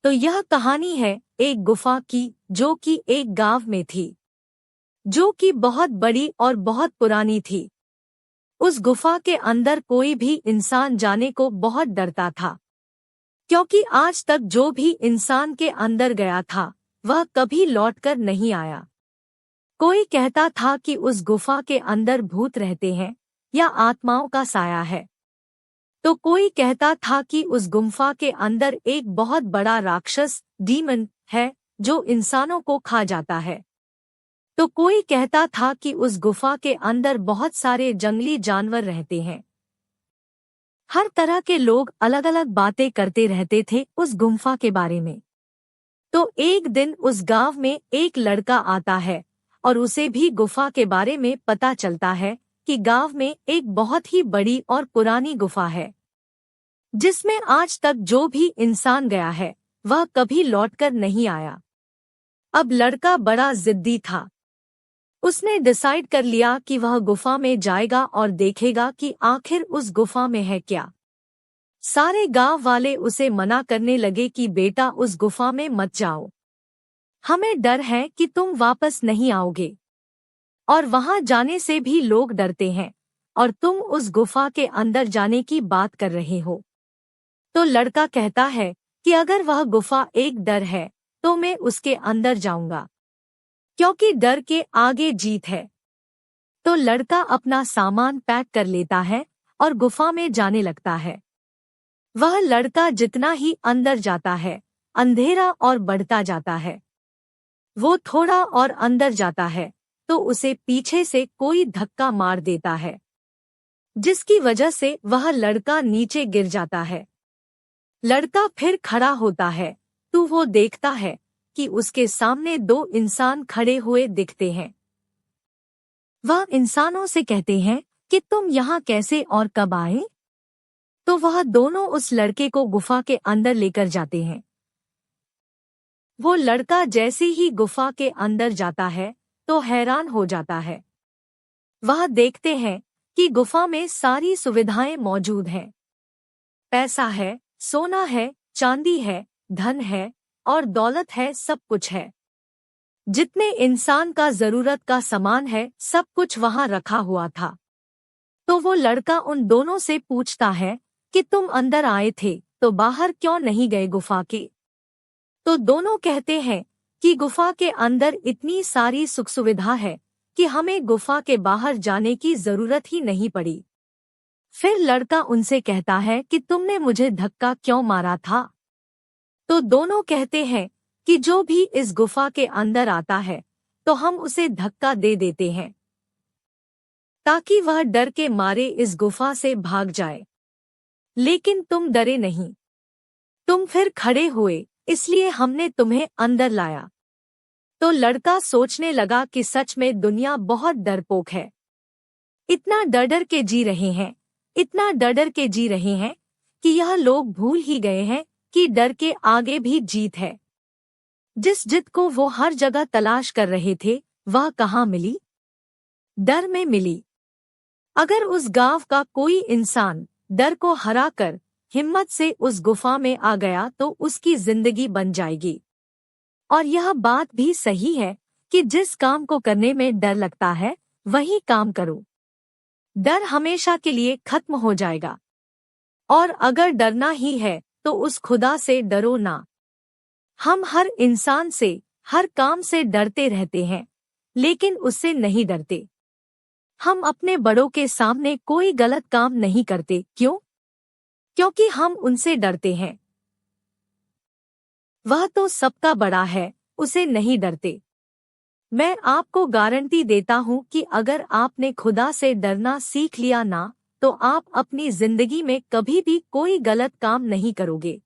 तो यह कहानी है एक गुफा की, जो कि एक गांव में थी, जो कि बहुत बड़ी और बहुत पुरानी थी। उस गुफा के अंदर कोई भी इंसान जाने को बहुत डरता था, क्योंकि आज तक जो भी इंसान के अंदर गया था वह कभी लौटकर नहीं आया। कोई कहता था कि उस गुफा के अंदर भूत रहते हैं या आत्माओं का साया है। तो कोई कहता था कि उस गुफा के अंदर एक बहुत बड़ा राक्षस डीमन है जो इंसानों को खा जाता है। तो कोई कहता था कि उस गुफा के अंदर बहुत सारे जंगली जानवर रहते हैं। हर तरह के लोग अलग अलग बातें करते रहते थे उस गुफा के बारे में। तो एक दिन उस गांव में एक लड़का आता है और उसे भी गुफा के बारे में पता चलता है कि गांव में एक बहुत ही बड़ी और पुरानी गुफा है, जिसमें आज तक जो भी इंसान गया है वह कभी लौटकर नहीं आया। अब लड़का बड़ा जिद्दी था। उसने डिसाइड कर लिया कि वह गुफा में जाएगा और देखेगा कि आखिर उस गुफा में है क्या। सारे गांव वाले उसे मना करने लगे कि बेटा उस गुफा में मत जाओ, हमें डर है कि तुम वापस नहीं आओगे, और वहां जाने से भी लोग डरते हैं, और तुम उस गुफा के अंदर जाने की बात कर रहे हो। तो लड़का कहता है कि अगर वह गुफा एक डर है तो मैं उसके अंदर जाऊंगा, क्योंकि डर के आगे जीत है। तो लड़का अपना सामान पैक कर लेता है और गुफा में जाने लगता है। वह लड़का जितना ही अंदर जाता है अंधेरा और बढ़ता जाता है। वो थोड़ा और अंदर जाता है तो उसे पीछे से कोई धक्का मार देता है, जिसकी वजह से वह लड़का नीचे गिर जाता है। लड़का फिर खड़ा होता है तो वो देखता है कि उसके सामने दो इंसान खड़े हुए दिखते हैं। वह इंसानों से कहते हैं कि तुम यहाँ कैसे और कब आए? तो वह दोनों उस लड़के को गुफा के अंदर लेकर जाते हैं। वो लड़का जैसे ही गुफा के अंदर जाता है तो हैरान हो जाता है। वह देखते हैं कि गुफा में सारी सुविधाएं मौजूद हैं। पैसा है, सोना है, चांदी है, धन है और दौलत है, सब कुछ है। जितने इंसान का जरूरत का सामान है सब कुछ वहां रखा हुआ था। तो वो लड़का उन दोनों से पूछता है कि तुम अंदर आए थे तो बाहर क्यों नहीं गए गुफा के? तो दोनों कहते हैं कि गुफा के अंदर इतनी सारी सुख सुविधा है कि हमें गुफा के बाहर जाने की जरूरत ही नहीं पड़ी। फिर लड़का उनसे कहता है कि तुमने मुझे धक्का क्यों मारा था? तो दोनों कहते हैं कि जो भी इस गुफा के अंदर आता है तो हम उसे धक्का दे देते हैं, ताकि वह डर के मारे इस गुफा से भाग जाए। लेकिन तुम डरे नहीं, तुम फिर खड़े हुए, इसलिए हमने तुम्हें अंदर लाया। तो लड़का सोचने लगा कि सच में दुनिया बहुत डरपोक है। इतना डर डर के जी रहे हैं, इतना डर डर के जी रहे हैं कि यह लोग भूल ही गए हैं कि डर के आगे भी जीत है। जिस जित को वो हर जगह तलाश कर रहे थे वह कहाँ मिली? डर में मिली। अगर उस गांव का कोई इंसान डर को हराकर हिम्मत से उस गुफा में आ गया तो उसकी जिंदगी बन जाएगी। और यह बात भी सही है कि जिस काम को करने में डर लगता है वही काम करो, डर हमेशा के लिए खत्म हो जाएगा। और अगर डरना ही है तो उस खुदा से डरो ना। हम हर इंसान से, हर काम से डरते रहते हैं, लेकिन उससे नहीं डरते। हम अपने बड़ों के सामने कोई गलत काम नहीं करते। क्यों? क्योंकि हम उनसे डरते हैं। वह तो सबका बड़ा है, उसे नहीं डरते। मैं आपको गारंटी देता हूँ कि अगर आपने खुदा से डरना सीख लिया ना, तो आप अपनी जिंदगी में कभी भी कोई गलत काम नहीं करोगे।